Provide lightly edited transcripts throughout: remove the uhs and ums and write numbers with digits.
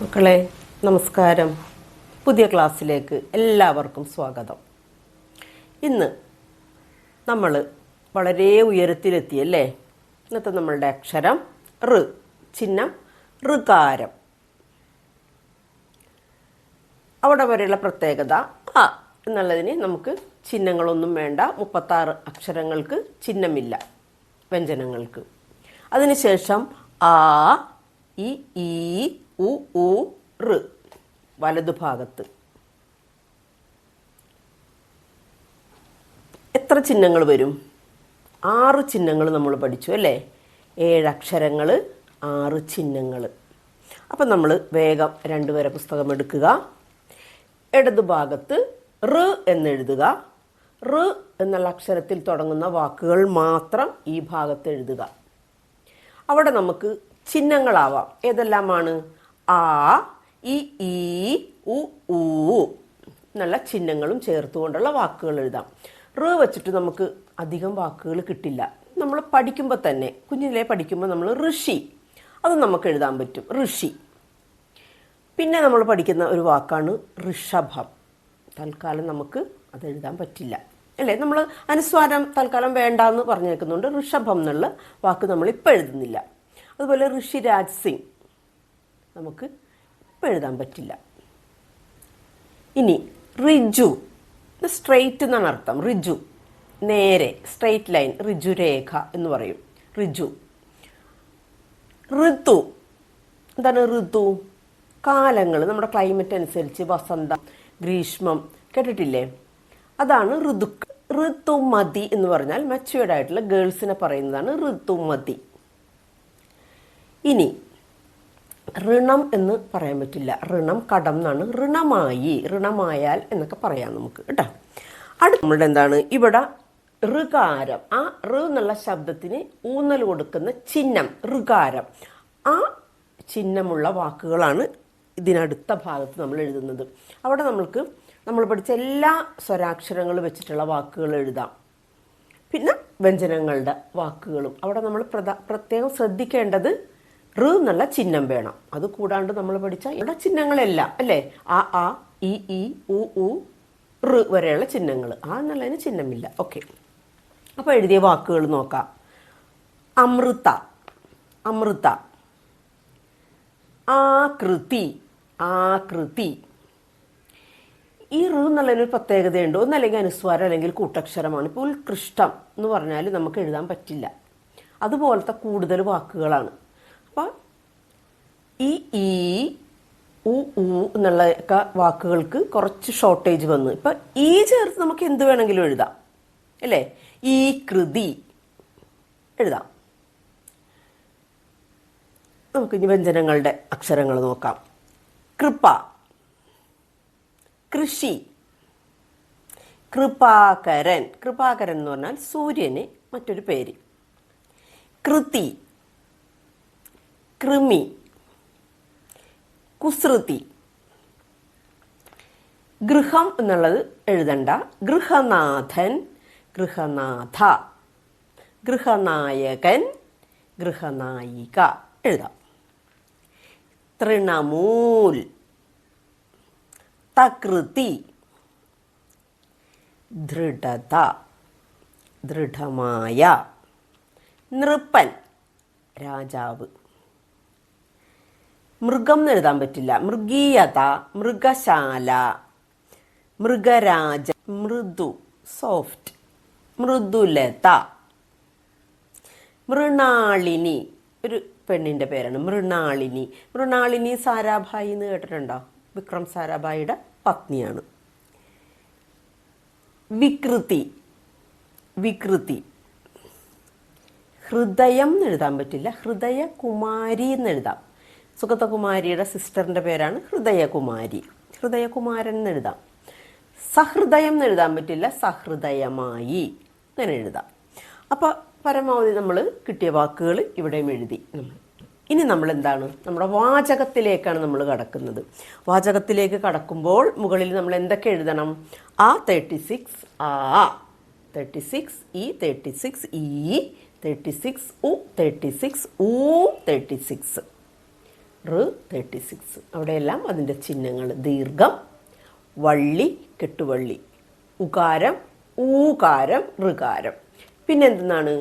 മക്കളെ നമസ്കാരം. പുതിയ ക്ലാസ്സിലേക്ക് എല്ലാവർക്കും സ്വാഗതം. ഇന്ന് നമ്മൾ വളരെ ഉയരത്തിലെത്തിയല്ലേ. ഇന്നത്തെ നമ്മളുടെ അക്ഷരം ഋ, ചിഹ്നം ഋകാരം. അവിടെ വരെയുള്ള പ്രത്യേകത അ എന്നുള്ളതിന് നമുക്ക് ചിഹ്നങ്ങളൊന്നും വേണ്ട. 36 അക്ഷരങ്ങൾക്ക് ചിഹ്നമില്ല വ്യഞ്ജനങ്ങൾക്ക്. അതിനുശേഷം ആ, ഇ, ഈ, ഉ, ഊ, ഋ വലതുഭാഗത്ത്. എത്ര ചിഹ്നങ്ങൾ വരും? 6 ചിഹ്നങ്ങൾ നമ്മൾ പഠിച്ചു അല്ലേ. 7 അക്ഷരങ്ങൾ, 6 ചിഹ്നങ്ങൾ. അപ്പം നമ്മൾ വേഗം 2 വരെ പുസ്തകം എടുക്കുക. ഇടതുഭാഗത്ത് ഋ എന്നെഴുതുക. ഋ എന്നുള്ള അക്ഷരത്തിൽ തുടങ്ങുന്ന വാക്കുകൾ മാത്രം ഈ ഭാഗത്ത് എഴുതുക. അവിടെ നമുക്ക് ചിഹ്നങ്ങളാവാം. ഏതെല്ലാമാണ്? ആ, ഇ, ഈ, ഉ, ഊ എന്നുള്ള ചിഹ്നങ്ങളും ചേർത്തുകൊണ്ടുള്ള വാക്കുകൾ എഴുതാം. ഋ വെച്ചിട്ട് നമുക്ക് അധികം വാക്കുകൾ കിട്ടില്ല. നമ്മൾ പഠിക്കുമ്പോൾ തന്നെ, കുഞ്ഞിലെ പഠിക്കുമ്പോൾ നമ്മൾ ഋഷി, അത് നമുക്ക് എഴുതാൻ പറ്റും, ഋഷി. പിന്നെ നമ്മൾ പഠിക്കുന്ന ഒരു വാക്കാണ് ഋഷഭം. തൽക്കാലം നമുക്ക് അത് എഴുതാൻ പറ്റില്ല അല്ലേ. നമ്മൾ അനുസ്വാരം തൽക്കാലം വേണ്ടാന്ന് പറഞ്ഞേക്കുന്നുണ്ട്. ഋഷഭം എന്നുള്ള വാക്ക് നമ്മൾ ഇപ്പം എഴുതുന്നില്ല. അതുപോലെ ഋഷിരാജ് സിംഗ് നമുക്ക് ഇപ്പം എഴുതാൻ പറ്റില്ല. ഇനി റിജു, സ്ട്രെയിറ്റ് എന്നാണ് അർത്ഥം. റിജു നേരെ, സ്ട്രെയിറ്റ് ലൈൻ, ഋജുരേഖ എന്ന് പറയും. റിജു. ഋതു, എന്താണ് ഋതു? കാലങ്ങൾ, നമ്മുടെ ക്ലൈമറ്റ് അനുസരിച്ച് വസന്തം, ഗ്രീഷ്മം, കേട്ടിട്ടില്ലേ? അതാണ് ഋതുക്കൾ. ഋതുമതി എന്ന് പറഞ്ഞാൽ മച്യൂർഡ് ആയിട്ടുള്ള ഗേൾസിനെ പറയുന്നതാണ് ഋതുമതി. ഇനി ഋണം എന്ന് പറയാൻ പറ്റില്ല. ഋണം കടം എന്നാണ്. ഋണമായി, ഋണമായാൽ എന്നൊക്കെ പറയാം നമുക്ക് കേട്ടോ. അടുത്ത നമ്മളുടെ എന്താണ് ഇവിടെ ഋകാരം. ആ ഋ എന്നുള്ള ശബ്ദത്തിന് ഊന്നൽ കൊടുക്കുന്ന ചിഹ്നം ഋകാരം. ആ ചിഹ്നമുള്ള വാക്കുകളാണ് ഇതിനടുത്ത ഭാഗത്ത് നമ്മൾ എഴുതുന്നത്. അവിടെ നമ്മൾ പഠിച്ച എല്ലാ സ്വരാക്ഷരങ്ങൾ വെച്ചിട്ടുള്ള വാക്കുകൾ എഴുതാം. പിന്നെ വ്യഞ്ജനങ്ങളുടെ വാക്കുകളും. അവിടെ നമ്മൾ പ്രത്യേകം ശ്രദ്ധിക്കേണ്ടത് ഋ എന്നുള്ള ചിഹ്നം വേണം. അത് കൂടാണ്ട് നമ്മൾ പഠിച്ച ഇവിടെ ചിഹ്നങ്ങളെല്ലാം അല്ലേ. ആ, ഇ, ഈ, ഉ, ഋ വരെയുള്ള ചിഹ്നങ്ങൾ. ആ എന്നുള്ളതിന് ചിഹ്നമില്ല. ഓക്കെ, അപ്പോൾ എഴുതിയ വാക്കുകൾ നോക്കാം. അമൃത, അമൃത. ആകൃതി, ആകൃതി. ഈ ഋ എന്നുള്ളതിനൊരു പ്രത്യേകതയുണ്ട്. ഒന്നല്ലെങ്കിൽ അനുസ്വാരം അല്ലെങ്കിൽ കൂട്ടക്ഷരമാണ്. ഇപ്പോൾ ഉത്കൃഷ്ടം എന്ന് പറഞ്ഞാൽ നമുക്ക് എഴുതാൻ പറ്റില്ല. അതുപോലത്തെ കൂടുതൽ വാക്കുകളാണ്. അപ്പോൾ ഈ, ഉ, എന്നുള്ള വാക്കുകൾക്ക് കുറച്ച് ഷോർട്ടേജ് വന്നു. ഇപ്പം ഈ ചേർത്ത് നമുക്ക് എന്ത് വേണമെങ്കിലും എഴുതാം അല്ലേ. ഈ കൃതി എഴുതാം. നമുക്കിനി വ്യഞ്ജനങ്ങളുടെ അക്ഷരങ്ങൾ നോക്കാം. കൃപ, കൃഷി, കൃപാകരൻ. കൃപാകരൻ എന്ന് പറഞ്ഞാൽ സൂര്യന് മറ്റൊരു പേര്. കൃതി, കൃമി, കുസൃതി. ഗൃഹം എന്നുള്ളത് എഴുതണ്ട. ഗൃഹനാഥൻ, ഗൃഹനാഥ. ഗൃഹനായകൻ, ഗൃഹനായിക എഴുതാം. തൃണമൂൽ, തകൃതി, ദൃഢത, ദൃഢമായ. നൃപ്പൻ, രാജാവ്. മൃഗം എന്ന് എഴുതാൻ പറ്റില്ല. മൃഗീയത, മൃഗശാല, മൃഗരാജ. മൃദു, സോഫ്റ്റ്. മൃദുലത. മൃണാളിനി, ഒരു പെണ്ണിൻ്റെ പേരാണ് മൃണാളിനി. മൃണാളിനി സാരാഭായി എന്ന് കേട്ടിട്ടുണ്ടോ? വിക്രം സാരാഭായിയുടെ പത്നിയാണ്. വികൃതി, വികൃതി. ഹൃദയം എന്ന് എഴുതാൻ പറ്റില്ല. ഹൃദയകുമാരി എന്ന് എഴുതാം. സുഗതകുമാരിയുടെ സിസ്റ്ററിൻ്റെ പേരാണ് ഹൃദയകുമാരി. ഹൃദയകുമാരൻ എന്ന് എഴുതാം. സഹൃദയം എന്ന് എഴുതാൻ പറ്റില്ല. സഹൃദയമായി അങ്ങനെ എഴുതാം. അപ്പോൾ പരമാവധി നമ്മൾ കിട്ടിയ വാക്കുകൾ ഇവിടെയും എഴുതി. ഇനി നമ്മൾ എന്താണ്, നമ്മുടെ വാചകത്തിലേക്കാണ് നമ്മൾ കടക്കുന്നത്. വാചകത്തിലേക്ക് കടക്കുമ്പോൾ മുകളിൽ നമ്മൾ എന്തൊക്കെ എഴുതണം? ആ 36, ആ 36, ഈ 36, ഈ 36, ഉ 36, ഊ 36. 36. അവിടെയെല്ലാം അതിൻ്റെ ചിഹ്നങ്ങൾ ദീർഘം, വള്ളി, കെട്ടുവള്ളി, ഉകാരം, ഊകാരം, ഋകാരം. പിന്നെ എന്തെന്നാണ്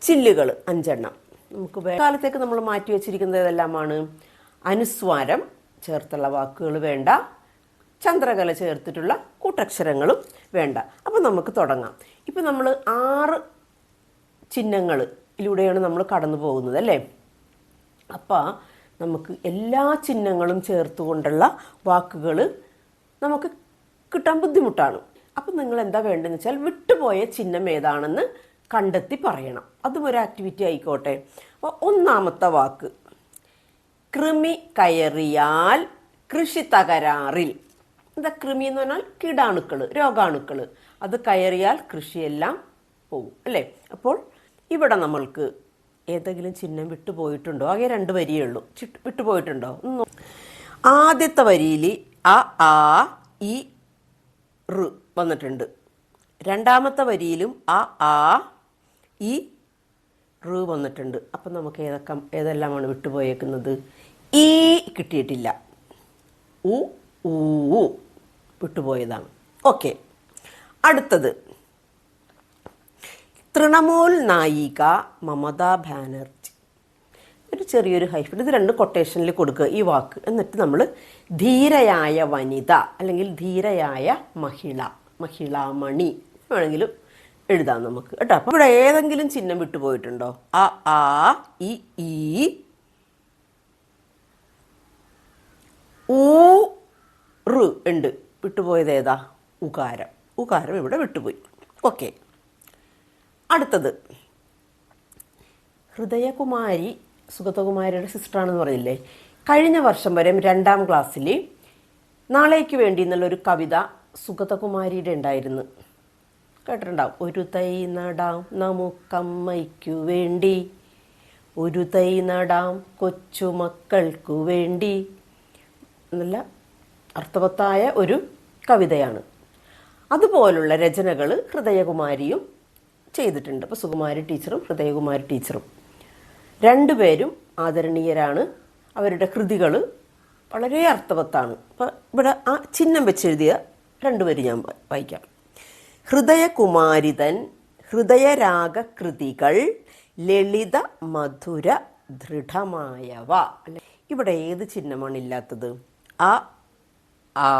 ചില്ലുകൾ 5 നമുക്ക് കാലത്തേക്ക് നമ്മൾ മാറ്റി വെച്ചിരിക്കുന്നത് ഏതെല്ലാമാണ്? അനുസ്വാരം ചേർത്തുള്ള വാക്കുകൾ വേണ്ട, ചന്ദ്രകല ചേർത്തിട്ടുള്ള കൂട്ടക്ഷരങ്ങളും വേണ്ട. അപ്പം നമുക്ക് തുടങ്ങാം. ഇപ്പം നമ്മൾ 6 ചിഹ്നങ്ങളിലൂടെയാണ് നമ്മൾ കടന്നു പോകുന്നത് അല്ലേ? അപ്പോൾ നമുക്ക് എല്ലാ ചിഹ്നങ്ങളും ചേർത്തുകൊണ്ടുള്ള വാക്കുകൾ നമുക്ക് കിട്ടാൻ ബുദ്ധിമുട്ടാണ്. അപ്പം നിങ്ങൾ എന്താ വേണ്ടതെന്ന് വെച്ചാൽ വിട്ടുപോയ ചിഹ്നം ഏതാണെന്ന് കണ്ടെത്തി പറയണം. അതും ഒരു ആക്ടിവിറ്റി ആയിക്കോട്ടെ. അപ്പോൾ ഒന്നാമത്തെ വാക്ക് കൃമി കയറിയാൽ കൃഷി തകരാറിൽ. എന്താ കൃമി എന്ന് പറഞ്ഞാൽ കീടാണുക്കൾ, രോഗാണുക്കൾ. അത് കയറിയാൽ കൃഷിയെല്ലാം പോകും അല്ലേ? അപ്പോൾ ഇവിടെ നമ്മൾക്ക് ഏതെങ്കിലും ചിഹ്നം വിട്ടുപോയിട്ടുണ്ടോ? ആകെ 2 വരിയേ ഉള്ളൂ. വിട്ടുപോയിട്ടുണ്ടോ? ആദ്യത്തെ വരിയിൽ അ, ആ, ഇ, ഋ വന്നിട്ടുണ്ട്. രണ്ടാമത്തെ വരിയിലും അ, ആ, ഇ, ഋ വന്നിട്ടുണ്ട്. അപ്പം നമുക്ക് ഏതെല്ലാമാണ് വിട്ടുപോയേക്കുന്നത്? ഈ കിട്ടിയിട്ടില്ല. ഉ, ഊ വിട്ടുപോയതാണ്. ഓക്കെ, അടുത്തത് തൃണമൂൽ നായിക മമതാ ബാനർജി. ഒരു ചെറിയൊരു ഹൈഫൻ, ഇത് 2 കൊട്ടേഷനിൽ കൊടുക്കുക ഈ വാക്ക്. എന്നിട്ട് നമ്മൾ ധീരയായ വനിത അല്ലെങ്കിൽ ധീരയായ മഹിള, മഹിളാമണി വേണമെങ്കിലും എഴുതാം നമുക്ക് കേട്ടോ. അപ്പം ഇവിടെ ഏതെങ്കിലും ചിഹ്നം വിട്ടുപോയിട്ടുണ്ടോ? അ, ആ, ഇ, ഈ, ഊ, ഋ ഉണ്ട്. വിട്ടുപോയത് ഏതാ? ഉകാരം. ഉകാരം ഇവിടെ വിട്ടുപോയി. ഓക്കെ, അടുത്തത് ഹൃദയകുമാരി സുഗതകുമാരിയുടെ സിസ്റ്ററാണെന്ന് പറഞ്ഞില്ലേ? കഴിഞ്ഞ വർഷം വരെ 2ാം ക്ലാസ്സിൽ നാളേക്ക് വേണ്ടി എന്നുള്ളൊരു കവിത സുഗതകുമാരിയുടെ ഉണ്ടായിരുന്നു. കേട്ടിട്ടുണ്ടാവും. ഒരു തൈ നടാം നമുക്കമ്മയ്ക്കു വേണ്ടി, ഒരു തൈ നടാം കൊച്ചുമക്കൾക്കു വേണ്ടി. നല്ല അർത്ഥവത്തായ ഒരു കവിതയാണ്. അതുപോലുള്ള രചനകൾ ഹൃദയകുമാരിയും ചെയ്തിട്ടുണ്ട്. അപ്പോൾ സുകുമാരി ടീച്ചറും ഹൃദയകുമാരി ടീച്ചറും 2 പേരും ആദരണീയരാണ്. അവരുടെ കൃതികൾ വളരെ അർത്ഥവത്താണ്. അപ്പോൾ ഇവിടെ ആ ചിഹ്നം വെച്ചെഴുതിയ 2 വരി ഞാൻ വായിക്കാം. ഹൃദയകുമാരിതൻ ഹൃദയരാഗകൃതികൾ ലളിത മധുര ദൃഢമായവ. അല്ലെ, ഇവിടെ ഏത് ചിഹ്നമാണ് ഇല്ലാത്തത്? അ, ആ,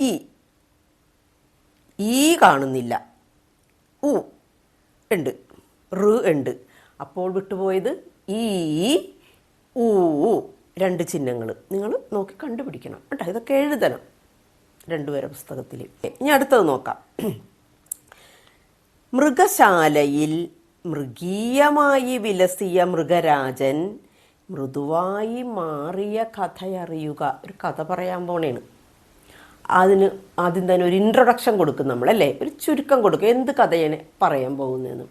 ഇ. ഈ കാണുന്നില്ല. ഉ ഉണ്ട്, ഋ ഉണ്ട്. അപ്പോൾ വിട്ടുപോയത് ഈ, ഊ. 2 ചിഹ്നങ്ങൾ നിങ്ങൾ നോക്കി കണ്ടുപിടിക്കണം കേട്ടോ. ഇതൊക്കെ എഴുതണം 2 പേരെ പുസ്തകത്തിൽ. ഇനി അടുത്തത് നോക്കാം. മൃഗശാലയിൽ മൃഗീയമായി വിലസിയ മൃഗരാജൻ മൃദുവായി മാറിയ കഥയറിയുക. ഒരു കഥ പറയാൻ പോണേണ്. അതിന് ആദ്യം തന്നെ ഒരു ഇൻട്രൊഡക്ഷൻ കൊടുക്കും നമ്മളല്ലേ, ഒരു ചുരുക്കം കൊടുക്കും എന്ത് കഥയാണ് പറയാൻ പോകുന്നതെന്ന്.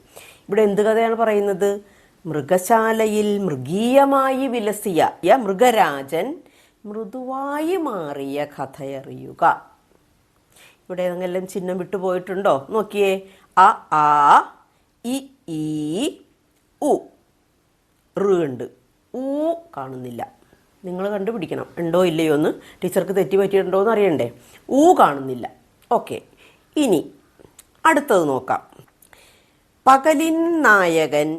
ഇവിടെ എന്ത് കഥയാണ് പറയുന്നത്? മൃഗശാലയിൽ മൃഗീയമായി വിലസിയ മൃഗരാജൻ മൃദുവായി മാറിയ കഥയറിയുക. ഇവിടെ ഏതെങ്കിലും ചിഹ്നം വിട്ടുപോയിട്ടുണ്ടോ? നോക്കിയേ. അ, ആ, ഇ, ഈ, ഉ. ഋ ഉണ്ട്, ഊ കാണുന്നില്ല. നിങ്ങൾ കണ്ടുപിടിക്കണം ഉണ്ടോ ഇല്ലയോ എന്ന്. ടീച്ചർക്ക് തെറ്റി പറ്റിയിട്ടുണ്ടോ എന്ന് അറിയണ്ടേ. ഊ കാണുന്നില്ല. ഓക്കെ, ഇനി അടുത്തത് നോക്കാം. പകലിൻ നായകൻ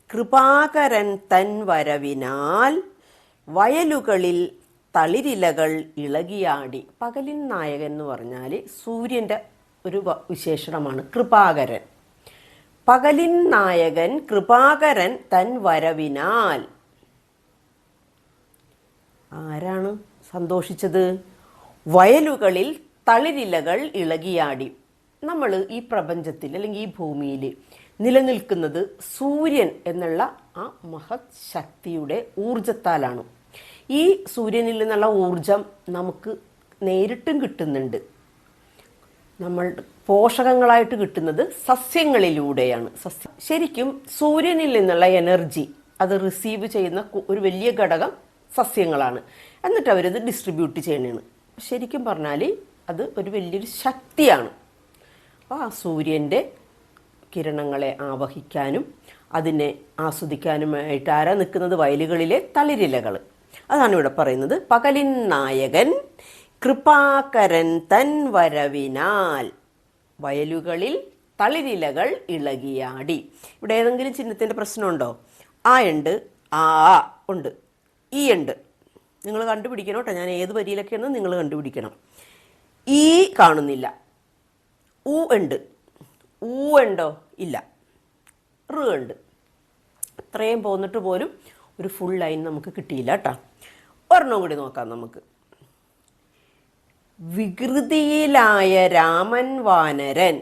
കൃപാകരൻ തൻ വരവിനാൽ വയലുകളിൽ തളിരിലകൾ ഇളകിയാടി. പകലിൻ നായകൻ എന്ന് പറഞ്ഞാൽ സൂര്യൻ്റെ ഒരു വിശേഷണമാണ് കൃപാകരൻ. പകലിൻ നായകൻ കൃപാകരൻ തൻ വരവിനാൽ ആരാണ് സന്തോഷിച്ചത്? വയലുകളിൽ തളിരിലകൾ ഇളകിയാടി. നമ്മൾ ഈ പ്രപഞ്ചത്തിൽ അല്ലെങ്കിൽ ഈ ഭൂമിയിൽ നിലനിൽക്കുന്നത് സൂര്യൻ എന്നുള്ള ആ മഹത് ശക്തിയുടെ ഊർജത്താലാണ്. ഈ സൂര്യനിൽ നിന്നുള്ള ഊർജം നമുക്ക് നേരിട്ടും കിട്ടുന്നുണ്ട്. നമ്മൾ പോഷകങ്ങളായിട്ട് കിട്ടുന്നത് സസ്യങ്ങളിലൂടെയാണ്. ശരിക്കും സൂര്യനിൽ നിന്നുള്ള എനർജി അത് റിസീവ് ചെയ്യുന്ന ഒരു വലിയ ഘടകം സസ്യങ്ങളാണ്. എന്നിട്ട് അവരത് ഡിസ്ട്രിബ്യൂട്ട് ചെയ്യണതാണ്. ശരിക്കും പറഞ്ഞാൽ അത് ഒരു വലിയൊരു ശക്തിയാണ്. അപ്പോൾ ആ സൂര്യൻ്റെ കിരണങ്ങളെ ആവഹിക്കാനും അതിനെ ആസ്വദിക്കാനുമായിട്ട് ആരാ നിൽക്കുന്നത്? വയലുകളിലെ തളിരിലകൾ. അതാണ് ഇവിടെ പറയുന്നത്. പകലിൻ നായകൻ കൃപാകരൻ തൻ വരവിനാൽ വയലുകളിൽ തളിരിലകൾ ഇളകിയാടി. ഇവിടെ ഏതെങ്കിലും ചിഹ്നത്തിൻ്റെ പ്രശ്നമുണ്ടോ? ആ ഉണ്ട്, ആ ഉണ്ട്, ഈ ഉണ്ട്. നിങ്ങൾ കണ്ടുപിടിക്കണം കേട്ടോ. ഞാൻ ഏത് വരിയിലൊക്കെയെന്ന് നിങ്ങൾ കണ്ടുപിടിക്കണം. ഈ കാണുന്നില്ല. ഊ ഉണ്ട്. ഊ ഉണ്ടോ? ഇല്ല. റ് ഉണ്ട്. ഇത്രയും പോന്നിട്ട് പോലും ഒരു ഫുൾ ലൈൻ നമുക്ക് കിട്ടിയില്ല കേട്ടോ. ഒരെണ്ണം കൂടി നോക്കാം നമുക്ക്. വികൃതിയിലായ രാമൻ വാനരൻ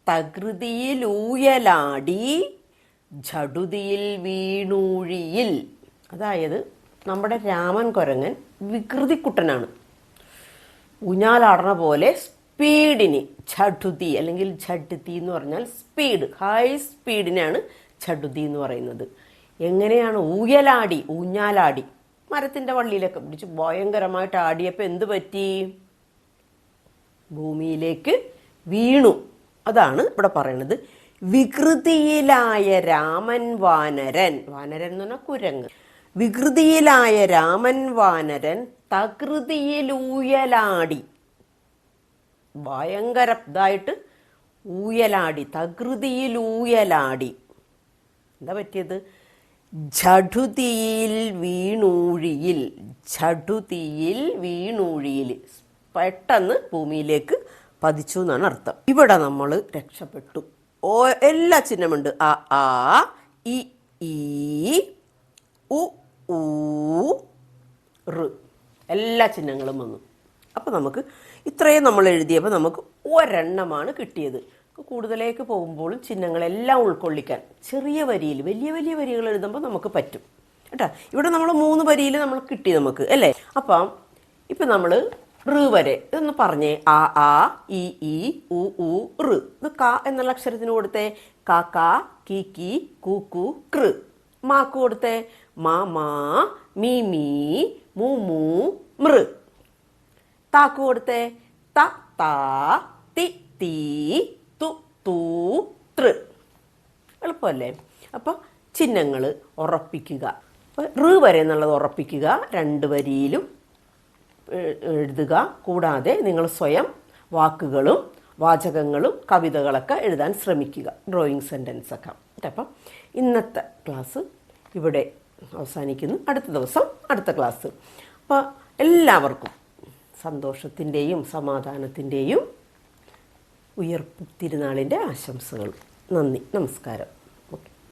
തകൃതിയിലൂയലാടി ജടുതിയിൽ വീണൂഴിയിൽ. അതായത് നമ്മുടെ രാമൻ കുരങ്ങൻ വികൃതിക്കുട്ടനാണ്. ഊഞ്ഞാലാടണ പോലെ സ്പീഡിന് ഛടുതി അല്ലെങ്കിൽ ഛടുതി എന്ന് പറഞ്ഞാൽ സ്പീഡ്, ഹൈ സ്പീഡിനാണ് ഛടുതി എന്ന് പറയുന്നത്. എങ്ങനെയാണ്? ഊയലാടി, ഊഞ്ഞാലാടി മരത്തിൻ്റെ വള്ളിയിലൊക്കെ പിടിച്ച് ഭയങ്കരമായിട്ട് ആടിയപ്പോൾ എന്ത് പറ്റി? ഭൂമിയിലേക്ക് വീണു. അതാണ് ഇവിടെ പറയുന്നത്. വികൃതിയിലായ രാമൻ വാനരൻ, വാനരൻ എന്ന് പറഞ്ഞാൽ കുരങ്ങ്. വികൃതിയിലായ രാമൻ വാനരൻ തകൃതിയിലൂയലാടി, ഭയങ്കര ഇതായിട്ട് ഊയലാടി, തകൃതിയിലൂയലാടി. എന്താ പറ്റിയത്? ജടുതിയിൽ വീണൂഴിയിൽ, ജടുതിയിൽ വീണൂഴിയിൽ, പെട്ടെന്ന് ഭൂമിയിലേക്ക് പതിച്ചു എന്നാണ് അർത്ഥം. ഇവിടെ നമ്മൾ രക്ഷപ്പെട്ടു. എല്ലാ ചിഹ്നമുണ്ട്. അ, ആ, ഇ, ഈ, ഉ, ഊ, റ്, എല്ലാ ചിഹ്നങ്ങളും വന്നു. അപ്പോൾ നമുക്ക് ഇത്രയും നമ്മൾ എഴുതിയപ്പോൾ നമുക്ക് ഒരെണ്ണമാണ് കിട്ടിയത്. കൂടുതലേക്ക് പോകുമ്പോഴും ചിഹ്നങ്ങളെല്ലാം ഉൾക്കൊള്ളിക്കാൻ ചെറിയ വരിയിൽ വലിയ വലിയ വരികൾ എഴുതുമ്പോൾ നമുക്ക് പറ്റും കേട്ടോ. ഇവിടെ നമ്മൾ 3 വരിയിൽ നമ്മൾ കിട്ടി നമുക്ക് അല്ലേ. അപ്പം ഇപ്പം നമ്മൾ റ് വരെ ഇതൊന്ന് പറഞ്ഞേ. ആ, ആ, ഇ, ഈ, ഉ, ഊ, റ്. ഇത് ക എന്നുള്ള അക്ഷരത്തിന് കൊടുത്തേ. ക, ക, കി, കി, കു, കു, കൃ. മാക്ക് കൊടുത്തേ. മാ, മാ, മീ, മീ, മൂ, മൂ, മൃ. താക്ക് കൊടുത്തേ. ത, ത, തി, തീ, തു, തൂ, തൃ. എളുപ്പമല്ലേ? അപ്പോൾ ചിഹ്നങ്ങൾ ഉറപ്പിക്കുക. അപ്പോൾ റ് വരെ എന്നുള്ളത് ഉറപ്പിക്കുക, 2 വരിയിലും എഴുതുക. കൂടാതെ നിങ്ങൾ സ്വയം വാക്കുകളും വാചകങ്ങളും കവിതകളൊക്കെ എഴുതാൻ ശ്രമിക്കുക, ഡ്രോയിങ് സെൻറ്റൻസൊക്കെ. അപ്പം ഇന്നത്തെ ക്ലാസ് ഇവിടെ അവസാനിക്കുന്നു. അടുത്ത ദിവസം അടുത്ത ക്ലാസ്. അപ്പോൾ എല്ലാവർക്കും സന്തോഷത്തിൻ്റെയും സമാധാനത്തിൻ്റെയും ഉയർപ്പ് തിരുനാളിൻ്റെ ആശംസകൾ. നന്ദി, നമസ്കാരം.